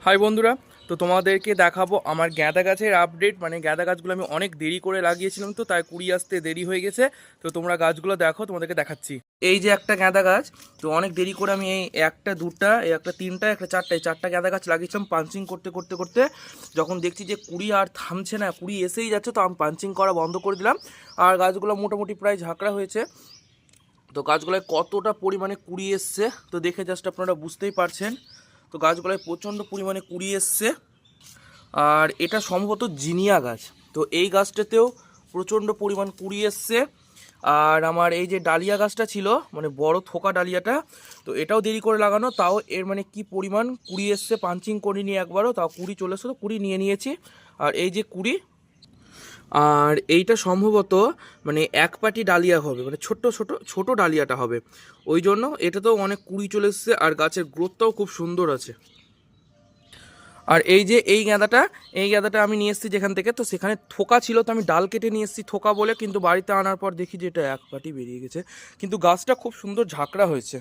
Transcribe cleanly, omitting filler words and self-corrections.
High বন্ধুরা, তো তোমাদেরকে দেখাবো আমার গাঁদা গাছের আপডেট। মানে গাঁদা গাছগুলো আমি অনেক দেরি করে লাগিয়েছিলাম, তো তাই কুড়ি আসতে দেরি হয়ে গেছে। তো তোমরা গাছগুলো দেখো, তোমাদেরকে দেখাচ্ছি। এই যে একটা গাঁদা গাছ, তো অনেক দেরি করে আমি এই একটা দুটা, এই একটা তিনটা, একটা চারটা, এই চারটা গাঁদা গাছ লাগিয়েছিলাম পাঞ্চিং করতে করতে করতে। যখন দেখছি যে কুড়ি আর থামছে না, কুড়ি এসেই যাচ্ছে, তো আমি পাঞ্চিং করা বন্ধ করে দিলাম। আর গাছগুলো মোটামুটি প্রায় ঝাঁকড়া হয়েছে। তো গাছগুলোয় কতটা পরিমাণে কুড়ি এসছে তো দেখে জাস্ট আপনারা বুঝতেই পারছেন। তো গাছগুলোয় প্রচণ্ড পরিমাণে কুড়ি এসছে। আর এটা সম্ভবত জিনিয়া গাছ। তো এই গাছটাতেও প্রচণ্ড পরিমাণ কুড়ি এসছে। আর আমার এই যে ডালিয়া গাছটা ছিল, মানে বড় থোকা ডালিয়াটা, তো এটাও দেরি করে লাগানো, তাও এর মানে কি পরিমাণ কুড়ি এসছে। পাঞ্চিং করিনি একবারও, তাও কুড়ি চলে এসছে, তো কুড়ি নিয়ে নিয়েছি। আর এই যে কুড়ি, আর এইটা সম্ভবত মানে এক পাটি ডালিয়া হবে, মানে ছোট্ট ছোট ছোট ডালিয়াটা হবে, ওই জন্য এটাতেও অনেক কুড়ি চলে এসছে। আর গাছের গ্রোথটাও খুব সুন্দর আছে। আর এই যে এই গাঁদাটা আমি নিয়ে এসেছি যেখান থেকে, তো সেখানে থোকা ছিল, তো আমি ডাল কেটে নিয়ে এসেছি থোকা বলে, কিন্তু বাড়িতে আনার পর দেখি যে এটা এক পাটি বেরিয়ে গেছে। কিন্তু গাছটা খুব সুন্দর ঝাঁকড়া হয়েছে।